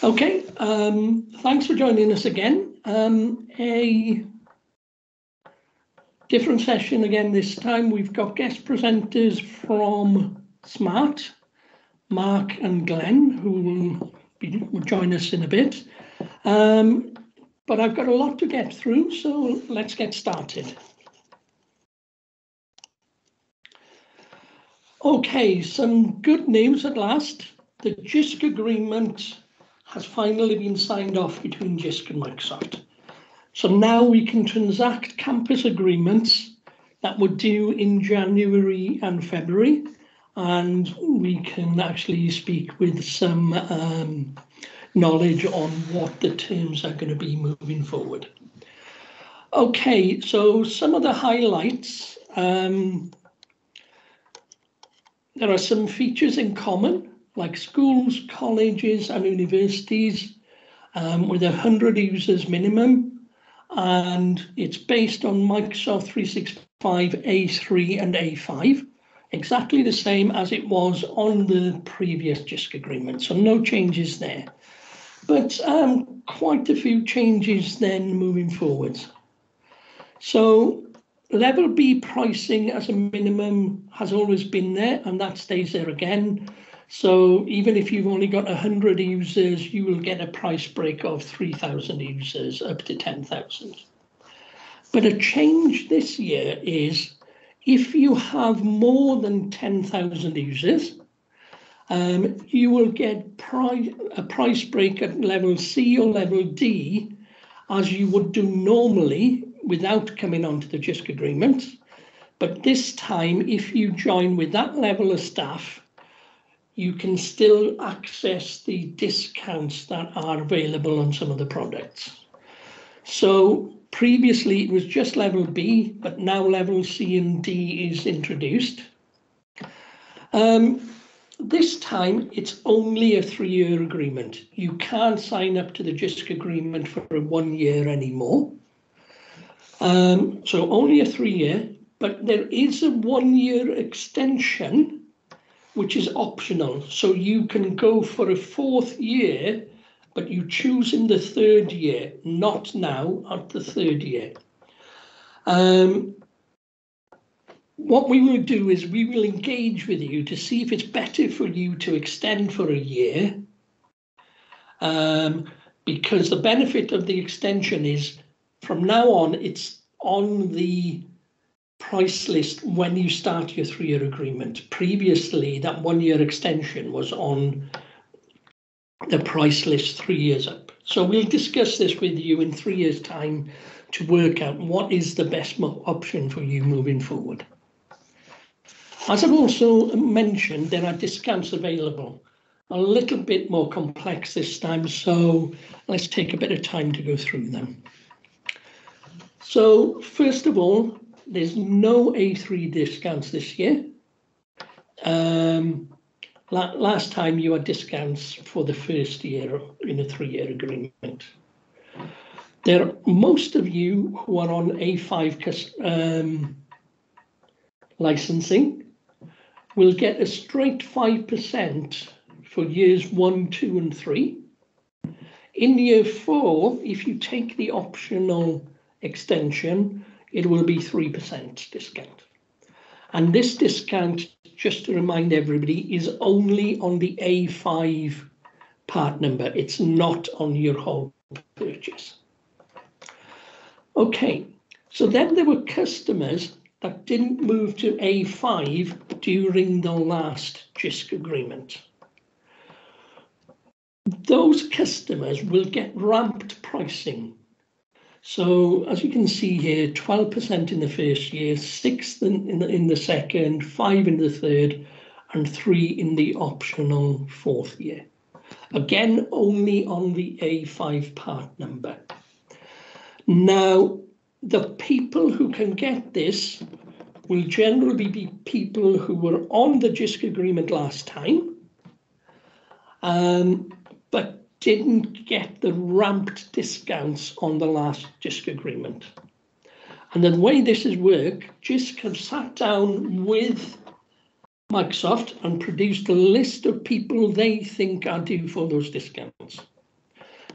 Okay, thanks for joining us again. A different session again this time. We've got guest presenters from SMART, Mark and Glen, who will join us in a bit. But I've got a lot to get through, so let's get started. Okay, some good news at last. The JISC agreement has finally been signed off between JISC and Microsoft. So now we can transact campus agreements that were due in January and February, and we can actually speak with some knowledge on what the terms are going to be moving forward. Okay, so some of the highlights. There are some features in common, like schools, colleges and universities with 100 users minimum, and it's based on Microsoft 365 A3 and A5, exactly the same as it was on the previous JISC agreement, so no changes there. But quite a few changes then moving forwards. So level B pricing as a minimum has always been there, and that stays there again. So even if you've only got 100 users, you will get a price break of 3,000 users up to 10,000. But a change this year is if you have more than 10,000 users, you will get a price break at level C or level D as you would do normally without coming onto the JISC agreement. But this time, if you join with that level of staff, you can still access the discounts that are available on some of the products. So previously it was just level B, but now level C and D is introduced. This time it's only a 3-year agreement. You can't sign up to the JISC agreement for 1 year anymore. So only a 3-year, but there is a 1-year extension which is optional. So you can go for a 4th year, but you choose in the 3rd year, not now at the 3rd year. What we will do is we will engage with you to see if it's better for you to extend for a year, because the benefit of the extension is from now on, it's on the price list when you start your 3-year agreement. Previously, that 1-year extension was on the price list 3 years up. So we'll discuss this with you in 3 years' time to work out what is the best option for you moving forward. As I've also mentioned, there are discounts available. A little bit more complex this time, so let's take a bit of time to go through them. So first of all, there's no A3 discounts this year. Last time you had discounts for the first year in a 3-year agreement. Most of you who are on A5 licensing will get a straight 5% for years 1, 2, and 3. In year 4, if you take the optional extension, it will be 3% discount. And this discount, just to remind everybody, is only on the A5 part number. It's not on your whole purchase. Okay, so then there were customers that didn't move to A5 during the last JISC agreement. Those customers will get ramped pricing. So as you can see here, 12% in the first year, 6% in the second, 5% in the third, and 3% in the optional 4th year. Again, only on the A5 part number. Now, the people who can get this will generally be people who were on the JISC agreement last time, but didn't get the ramped discounts on the last JISC agreement. And the way this has worked, JISC have sat down with Microsoft and produced a list of people they think are due for those discounts.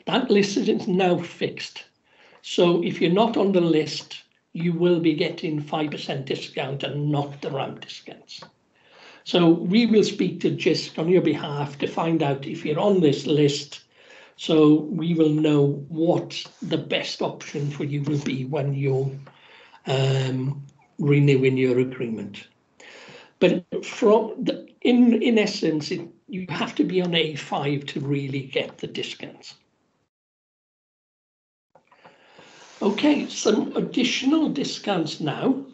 That list is now fixed. So if you're not on the list, you will be getting 5% discount and not the ramp discounts. So we will speak to JISC on your behalf to find out if you're on this list, so we will know what the best option for you will be when you're renewing your agreement. But in essence, you have to be on A5 to really get the discounts. Okay, some additional discounts now.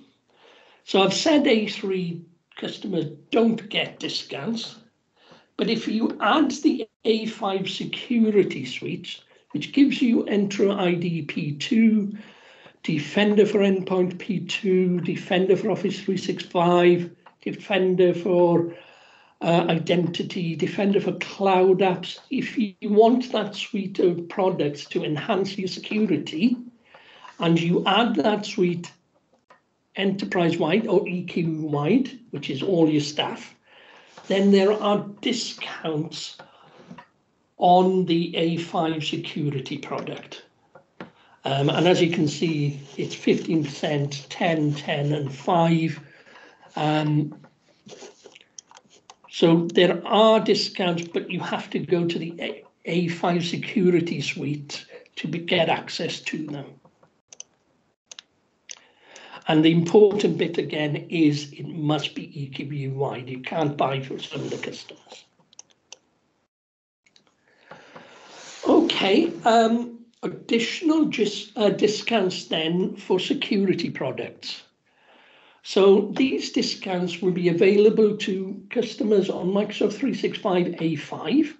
So I've said A3 customers don't get discounts, but if you add the A5 security suite, which gives you Entra ID P2, Defender for Endpoint P2, Defender for Office 365, Defender for Identity, Defender for Cloud Apps, if you want that suite of products to enhance your security, and you add that suite enterprise-wide or EQ-wide, which is all your staff, then there are discounts on the A5 security product. And as you can see, it's 15%, 10, 10, and 5. So there are discounts, but you have to go to the A5 security suite to get access to them. And the important bit again is it must be EQU wide. You can't buy for some of the customers. Okay, additional discounts then for security products. So these discounts will be available to customers on Microsoft 365 A5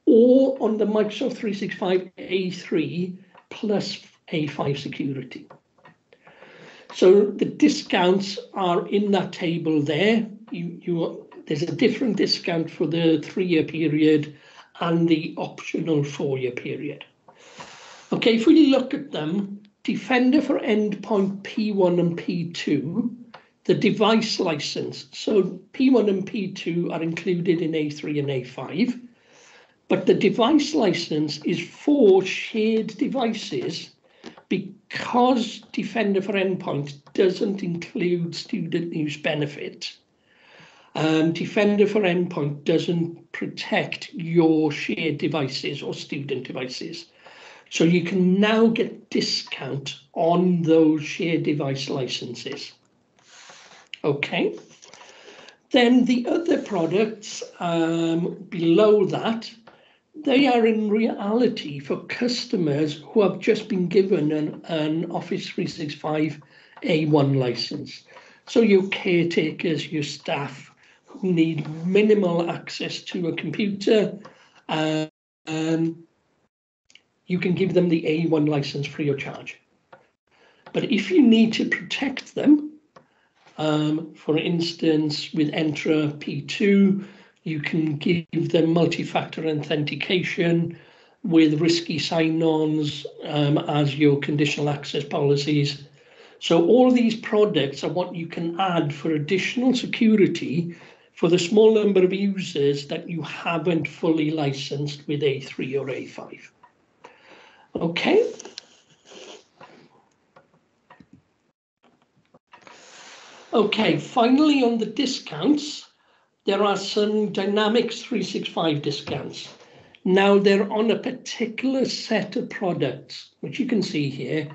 or on the Microsoft 365 A3 plus A5 security. So the discounts are in that table there. There's a different discount for the 3-year period and the optional 4-year period. Okay, if we look at them, Defender for Endpoint P1 and P2, the device license. So P1 and P2 are included in A3 and A5, but the device license is for shared devices because Defender for Endpoint doesn't include student use benefit. Defender for Endpoint doesn't protect your shared devices or student devices. So you can now get discount on those shared device licenses. Okay. Then the other products below that, they are in reality for customers who have just been given an Office 365 A1 license. So your caretakers, your staff who need minimal access to a computer, you can give them the A1 license free of charge. But if you need to protect them, for instance, with Entra P2, you can give them multi-factor authentication with risky sign-ons as your conditional access policies. So all these products are what you can add for additional security for the small number of users that you haven't fully licensed with A3 or A5. Okay. Okay, finally on the discounts, there are some Dynamics 365 discounts. Now they're on a particular set of products, which you can see here.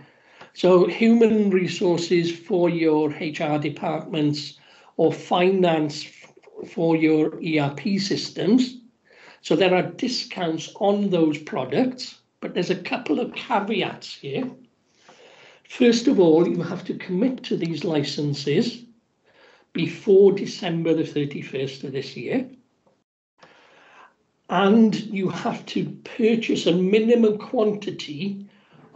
So human resources for your HR departments or finance for your ERP systems. So there are discounts on those products. But there's a couple of caveats here. First of all, you have to commit to these licenses before December the 31st of this year. And you have to purchase a minimum quantity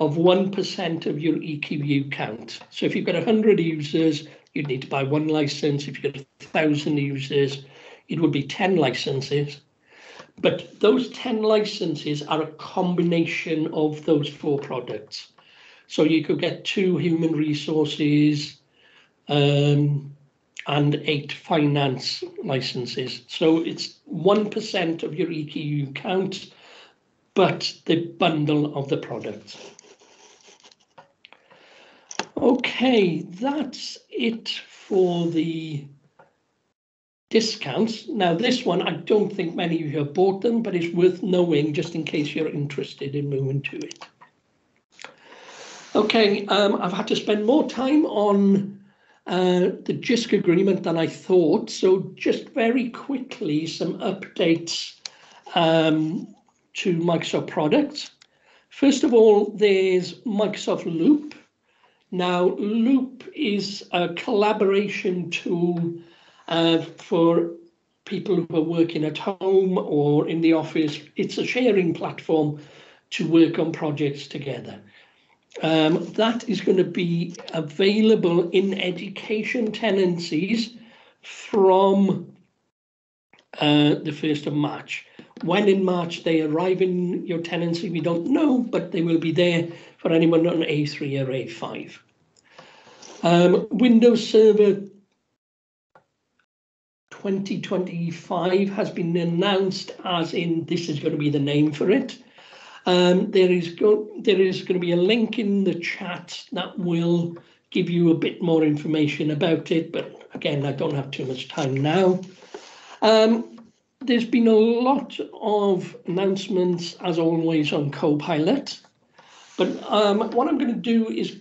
of 1% of your EQU count. So if you've got 100 users, you'd need to buy 1 license. If you've got 1,000 users, it would be 10 licenses. But those 10 licenses are a combination of those 4 products. So you could get 2 human resources and 8 finance licenses. So it's 1% of your EQU count but the bundle of the products. Okay, that's it for the discounts. Now, this one, I don't think many of you have bought them, but it's worth knowing just in case you're interested in moving to it. Okay, I've had to spend more time on the JISC agreement than I thought. So just very quickly, some updates to Microsoft products. First of all, there's Microsoft Loop. Now, Loop is a collaboration tool for people who are working at home or in the office. It's a sharing platform to work on projects together. That is going to be available in education tenancies from the 1st of March. When in March they arrive in your tenancy, we don't know, but they will be there for anyone on A3 or A5. Windows Server 2025 has been announced, as in this is going to be the name for it. There is going to be a link in the chat that will give you a bit more information about it, but again, I don't have too much time now. There's been a lot of announcements, as always, on Copilot, but what I'm going to do is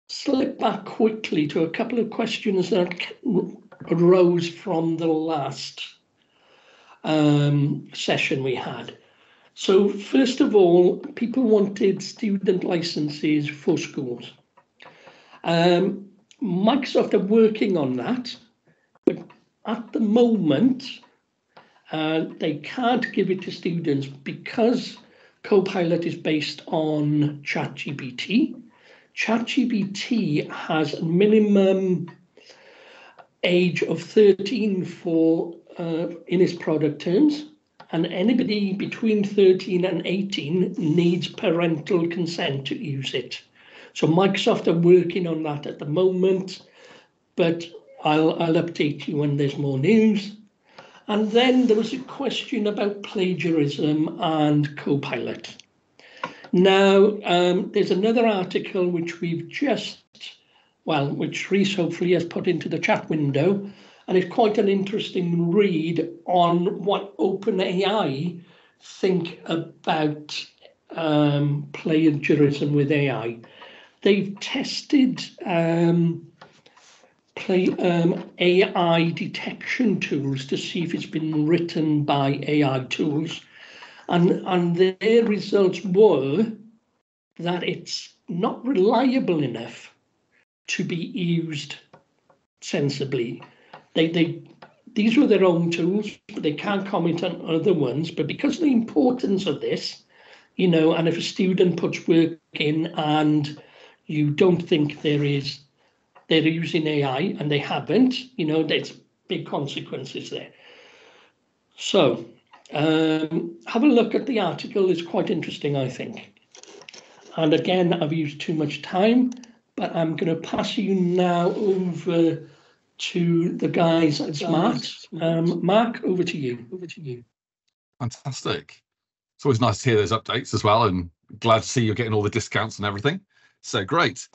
slip back quickly to a couple of questions that arose from the last session we had. So first of all, people wanted student licenses for schools. Microsoft are working on that, but at the moment, they can't give it to students because Copilot is based on ChatGPT. ChatGPT has a minimum age of 13 for in its product terms, and anybody between 13 and 18 needs parental consent to use it. So Microsoft are working on that at the moment, but I'll update you when there's more news. And then there was a question about plagiarism and Copilot. Now, there's another article which we've just, which Reese hopefully has put into the chat window, and it's quite an interesting read on what OpenAI think about plagiarism with AI. They've tested AI detection tools to see if it's been written by AI tools. And their results were that it's not reliable enough to be used sensibly. These were their own tools, but they can't comment on other ones. But because of the importance of this, and if a student puts work in and you don't think they're using AI and they haven't, there's big consequences there. So have a look at the article. It's quite interesting, I think. And again, I've used too much time, but I'm going to pass you now over to the guys at Smart. Mark, over to you. Fantastic. It's always nice to hear those updates as well, and glad to see you're getting all the discounts and everything. So great.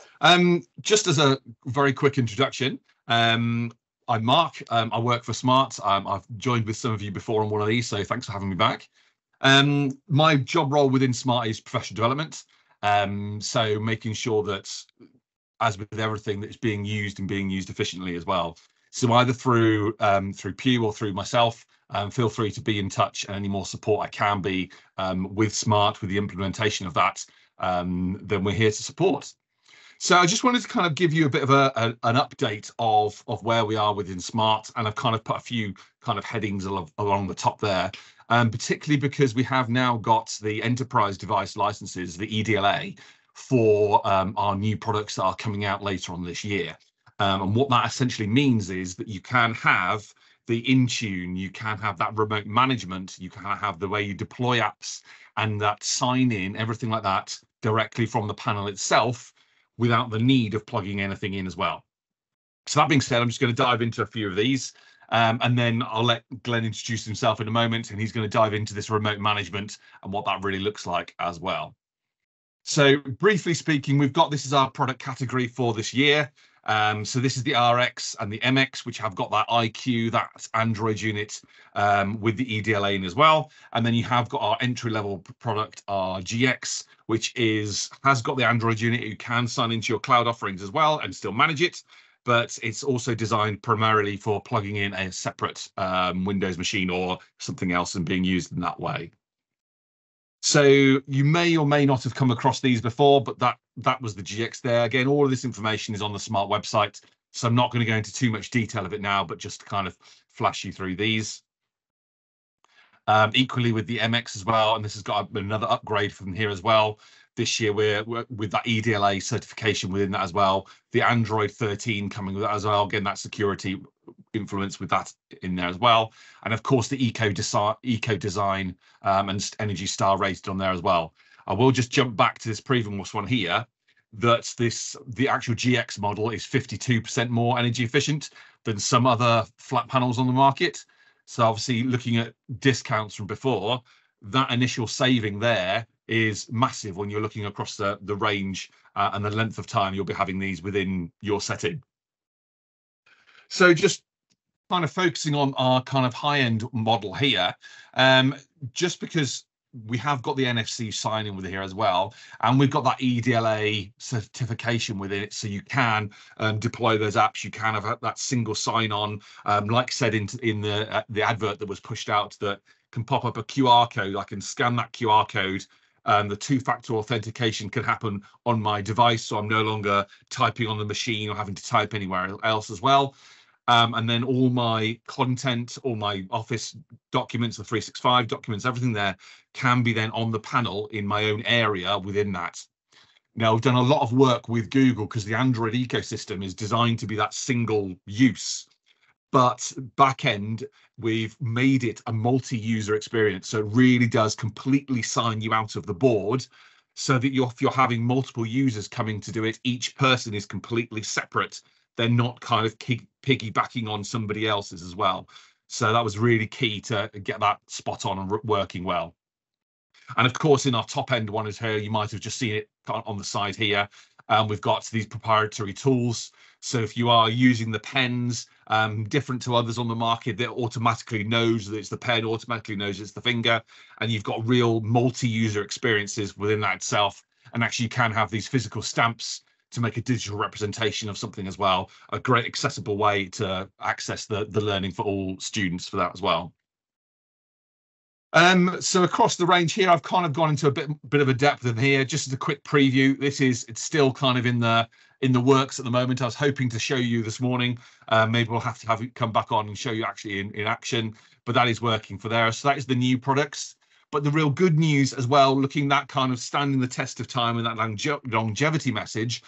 Just as a very quick introduction, I'm Mark. I work for Smart. I've joined with some of you before on one of these, so thanks for having me back. My job role within Smart is professional development. So making sure that, as with everything, that it's being used and being used efficiently as well. So either through Pugh or through myself, feel free to be in touch, and any more support I can be with Smart, with the implementation of that, then we're here to support. So I just wanted to kind of give you a bit of an update of where we are within Smart, and I've kind of put a few kind of headings along the top there, particularly because we have now got the enterprise device licenses, the EDLA, for our new products that are coming out later on this year. And what that essentially means is that you can have the Intune, you can have that remote management, you can have the way you deploy apps and that sign in, everything like that, directly from the panel itself without the need of plugging anything in as well. So that being said, I'm just going to dive into a few of these. And then I'll let Glenn introduce himself in a moment, and he's going to dive into this remote management and what that really looks like as well. So briefly speaking, this is our product category for this year. So this is the RX and the MX, which have got that IQ, that Android unit with the EDLA in as well. And then you have got our entry-level product, our GX, which has got the Android unit. You can sign into your cloud offerings as well and still manage it. But it's also designed primarily for plugging in a separate Windows machine or something else and being used in that way. So you may or may not have come across these before, but that was the GX there. Again, all of this information is on the Smart website, so I'm not going to go into too much detail of it now, but just to kind of flash you through these. Equally with the MX as well, and this has got another upgrade from here as well. This year we're with that EDLA certification within that as well. The Android 13 coming with that as well. Again, that security influence with that in there as well. And of course, the eco design and Energy Star rated on there as well. I will just jump back to this previous one here, that the actual GX model is 52% more energy efficient than some other flat panels on the market. So obviously looking at discounts from before, that initial saving there is massive when you're looking across the range and the length of time you'll be having these within your setting. So just kind of focusing on our kind of high-end model here, just because we have got the NFC sign-in with it here as well, and we've got that EDLA certification within it, so you can deploy those apps. You can have that single sign-on, like said in the advert that was pushed out, that can pop up a QR code. I can scan that QR code. The two-factor authentication can happen on my device, so I'm no longer typing on the machine or having to type anywhere else as well. And then all my content, all my Office documents, the 365 documents, everything there can be then on the panel in my own area within that. Now, I've done a lot of work with Google because the Android ecosystem is designed to be that single use. But back end, we've made it a multi-user experience. So it really does completely sign you out of the board, so that if you're having multiple users coming to do it, each person is completely separate. They're not kind of piggybacking on somebody else's as well. So that was really key to get that spot on and working well. And of course, in our top end one is here, you might have just seen it on the side here. We've got these proprietary tools. So if you are using the pens, different to others on the market, that automatically knows that it's the pen, automatically knows it's the finger, and you've got real multi-user experiences within that itself. And actually you can have these physical stamps to make a digital representation of something as well. A great accessible way to access the learning for all students for that as well. So across the range here, I've kind of gone into a bit of a depth in here. Just as a quick preview, it's still kind of in the works at the moment. I was hoping to show you this morning. Maybe we'll have to have it come back on and show you actually in action, but that is working for there. So that is the new products. But the real good news as well, looking that kind of standing the test of time and that longevity message,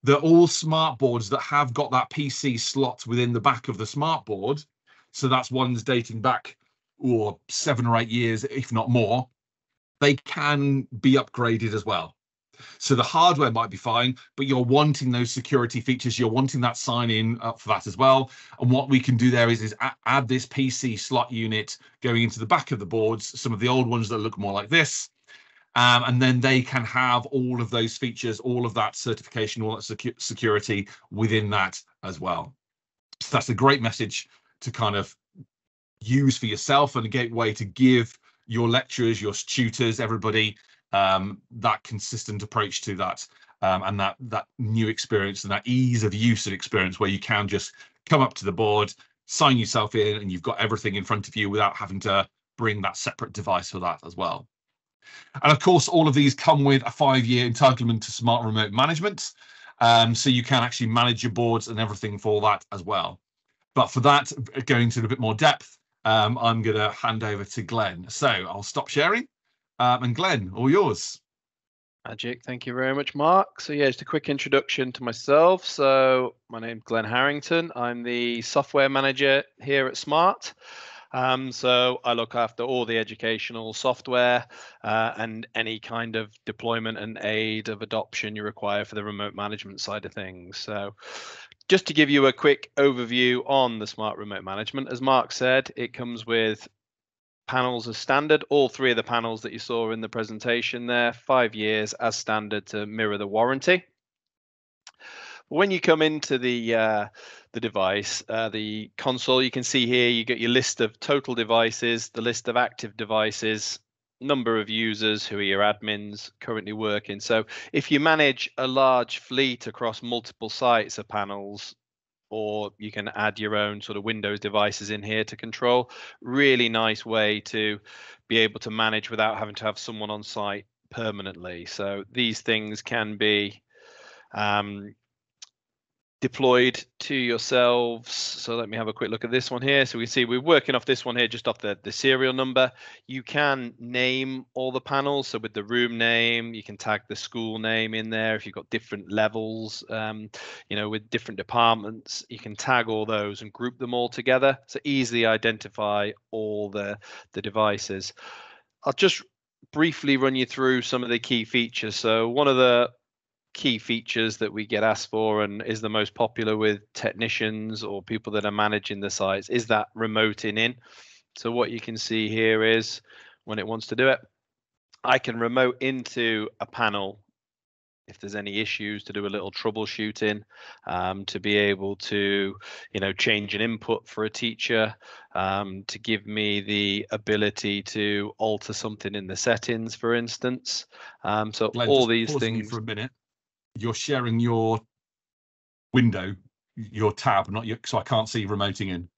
that all smart boards that have got that PC slot within the back of the smart board, so that's ones dating back 7 or 8 years, if not more, they can be upgraded as well. So the hardware might be fine, but you're wanting those security features, you're wanting that sign-in for that as well. And what we can do there is add this PC slot unit going into the back of the boards, some of the old ones that look more like this. And then they can have all of those features, all of that certification, all that security within that as well. So that's a great message to kind of use for yourself, and a gateway to give your lecturers, your tutors, everybody that consistent approach to that, and that new experience and that ease of use of experience where you can just come up to the board, sign yourself in, and you've got everything in front of you without having to bring that separate device for that as well. And of course, all of these come with a 5-year entitlement to smart remote management. So you can actually manage your boards and everything for that as well. But for that, going into a bit more depth, I'm going to hand over to Glen. So I'll stop sharing. And Glen, all yours. Magic. Thank you very much, Mark. So yeah, just a quick introduction to myself. So my name's Glen Harrington. I'm the software manager here at Smart. So I look after all the educational software and any kind of deployment and aid of adoption you require for the remote management side of things. So Just to give you a quick overview on the smart remote management, as Mark said, it comes with panels as standard. All three of the panels that you saw in the presentation there, 5 years as standard to mirror the warranty. When you come into the device, the console, you can see here you get your list of total devices, the list of active devices, number of users, who are your admins currently working. So if you manage a large fleet across multiple sites of panels, or you can add your own sort of Windows devices in here to control, really nice way to be able to manage without having to have someone on site permanently. So these things can be deployed to yourselves. So let me have a quick look at this one here. So we see we're working off this one here, just off the serial number. You can name all the panels. So with the room name, you can tag the school name in there. If you've got different levels, you know, with different departments, you can tag all those and group them all together. So easily identify all the devices. I'll just briefly run you through some of the key features. So one of the key features that we get asked for and is the most popular with technicians or people that are managing the sites is that remoting in. So what you can see here is when it wants to do it, I can remote into a panel if there's any issues, to do a little troubleshooting, to be able to, you know, change an input for a teacher, to give me the ability to alter something in the settings, for instance. So Glenn, all just these pausing you things for a minute. You're sharing your window, your tab, not your, so I can't see remoting in.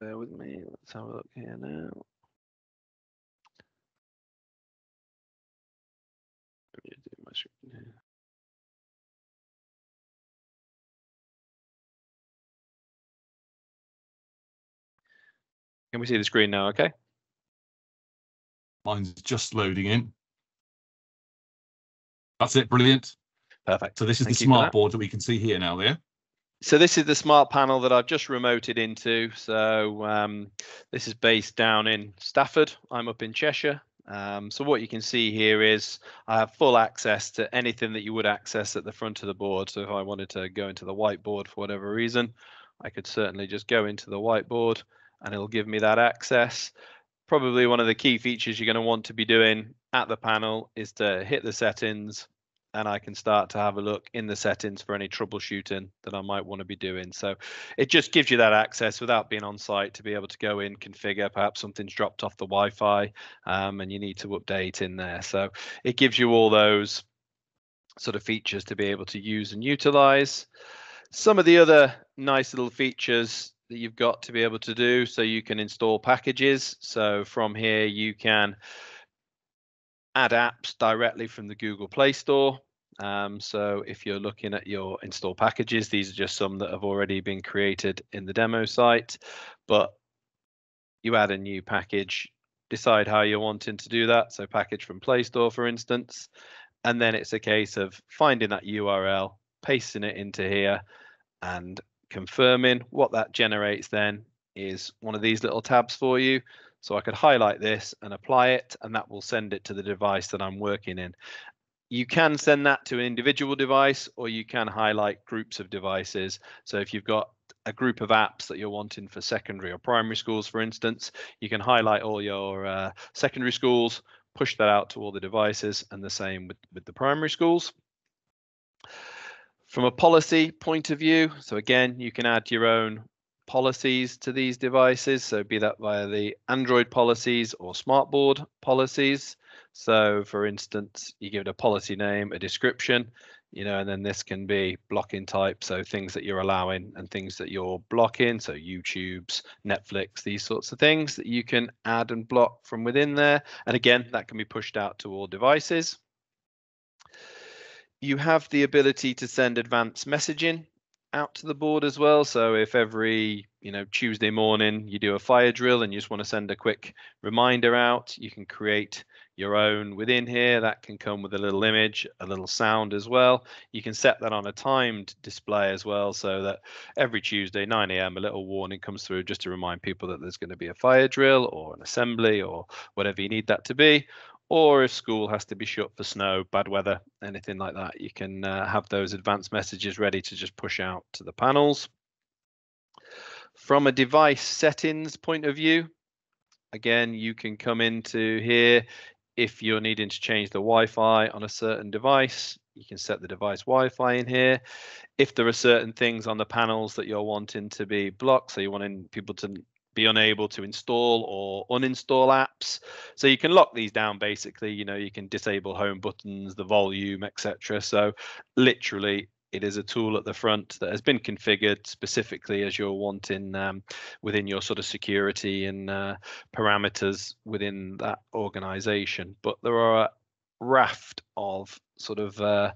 Bear with me. Let's have a look here now. Let me do my screen here. Can we see the screen now? Okay. Mine's just loading in. That's it. Brilliant. Perfect. So this is Thank the you for smart that. board that we can see here now, there. So this is the smart panel that I've just remoted into. So this is based down in Stafford. I'm up in Cheshire. So what you can see here is I have full access to anything that you would access at the front of the board. So if I wanted to go into the whiteboard for whatever reason, I could certainly just go into the whiteboard and it'll give me that access. Probably one of the key features you're going to want to be doing at the panel is to hit the settings, and I can start to have a look in the settings for any troubleshooting that I might want to be doing. So it just gives you that access without being on site to be able to go in, configure, perhaps something's dropped off the Wi-Fi and you need to update in there. So it gives you all those sort of features to be able to use and utilize. Some of the other nice little features that you've got to be able to do, so you can install packages. So from here you can add apps directly from the Google Play Store. So if you're looking at your install packages, these are just some that have already been created in the demo site, but you add a new package, decide how you're wanting to do that. So package from Play Store, for instance, and then it's a case of finding that URL, pasting it into here and confirming. What that generates then is one of these little tabs for you. So I could highlight this and apply it, and that will send it to the device that I'm working in. You can send that to an individual device, or you can highlight groups of devices. So if you've got a group of apps that you're wanting for secondary or primary schools, for instance, you can highlight all your secondary schools, push that out to all the devices, and the same with the primary schools. From a policy point of view, so again, you can add your own policies to these devices, so be that via the Android policies or smartboard policies. So for instance, you give it a policy name, a description, you know, and then this can be blocking type, so things that you're allowing and things that you're blocking, so YouTube's, Netflix, these sorts of things that you can add and block from within there. And again, that can be pushed out to all devices. You have the ability to send advanced messaging out to the board as well. So if every, you know, Tuesday morning you do a fire drill and you just want to send a quick reminder out, you can create your own within here. That can come with a little image, a little sound as well. You can set that on a timed display as well, so that every Tuesday 9 a.m. a little warning comes through just to remind people that there's going to be a fire drill or an assembly or whatever you need that to be. or if school has to be shut for snow, bad weather, anything like that, you can have those advanced messages ready to just push out to the panels. From a device settings point of view, again, you can come into here. If you're needing to change the Wi-Fi on a certain device, you can set the device Wi-Fi in here. If there are certain things on the panels that you're wanting to be blocked, so you're wanting people to be unable to install or uninstall apps, so you can lock these down basically. You know, you can disable home buttons, the volume, etc. So literally, it is a tool at the front that has been configured specifically as you're wanting within your sort of security and parameters within that organization. But there are a raft of sort of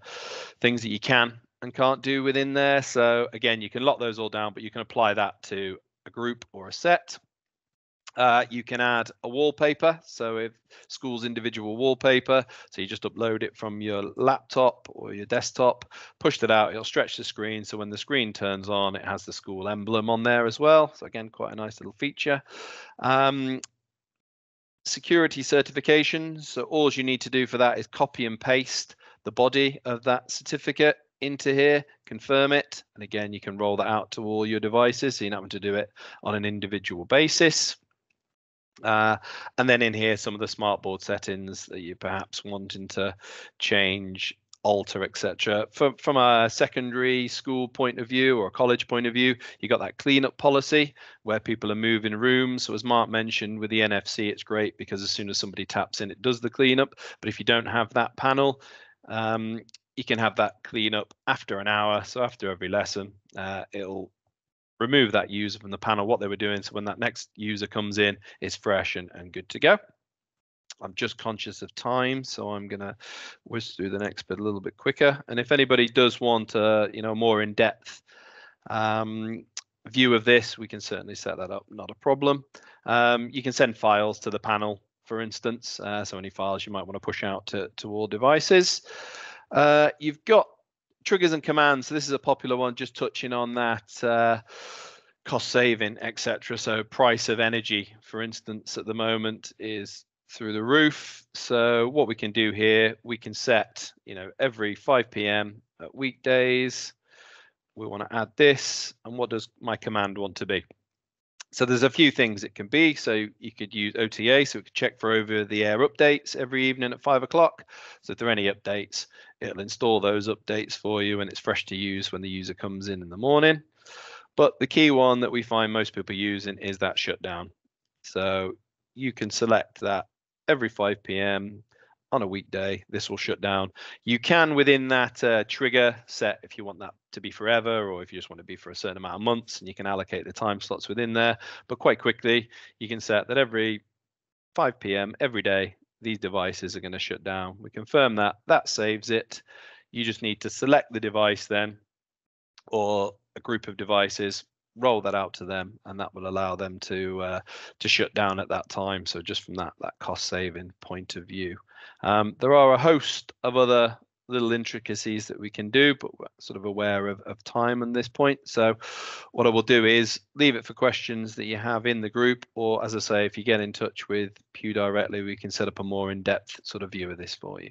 things that you can and can't do within there. So again, you can lock those all down, but you can apply that to a group or a set. You can add a wallpaper, so if school's individual wallpaper, so you just upload it from your laptop or your desktop, push it out, it'll stretch the screen, so when the screen turns on, it has the school emblem on there as well. So again, quite a nice little feature. Security certifications, so all you need to do for that is copy and paste the body of that certificate into here, confirm it, and again, you can roll that out to all your devices, so you're not having to do it on an individual basis. And then in here, some of the smartboard settings that you perhaps wanting to change, alter, etc. From a secondary school point of view or a college point of view, you got that cleanup policy where people are moving rooms. So as Mark mentioned, with the NFC, it's great because as soon as somebody taps in, it does the cleanup. But if you don't have that panel, you can have that cleanup after an hour. So after every lesson, it'll remove that user from the panel, what they were doing. So when that next user comes in, it's fresh and good to go. I'm just conscious of time, so I'm going to whiz through the next bit a little bit quicker. And if anybody does want a more in-depth view of this, we can certainly set that up, not a problem. You can send files to the panel, for instance, so any files you might want to push out to all devices. You've got triggers and commands. So this is a popular one, just touching on that cost saving, etc. So price of energy, for instance, at the moment is through the roof. So what we can do here, we can set, every 5 p.m. at weekdays, we want to add this. And what does my command want to be? So there's a few things it can be. So you could use OTA, so we could check for over-the-air updates every evening at 5 o'clock. So if there are any updates, it'll install those updates for you and it's fresh to use when the user comes in the morning. But the key one that we find most people using is that shutdown. So you can select that every 5 p.m. on a weekday, this will shut down. You can, within that trigger, set if you want that to be forever or if you just want to be for a certain amount of months, and you can allocate the time slots within there. But quite quickly, you can set that every 5 p.m. every day, these devices are going to shut down. We confirm that, that saves it. You just need to select the device then, or a group of devices, roll that out to them, and that will allow them to shut down at that time. So just from that cost saving point of view, there are a host of other little intricacies that we can do, but we're sort of aware of time on this point. So what I will do is leave it for questions that you have in the group, or as I say, if you get in touch with Pugh directly, we can set up a more in-depth sort of view of this for you.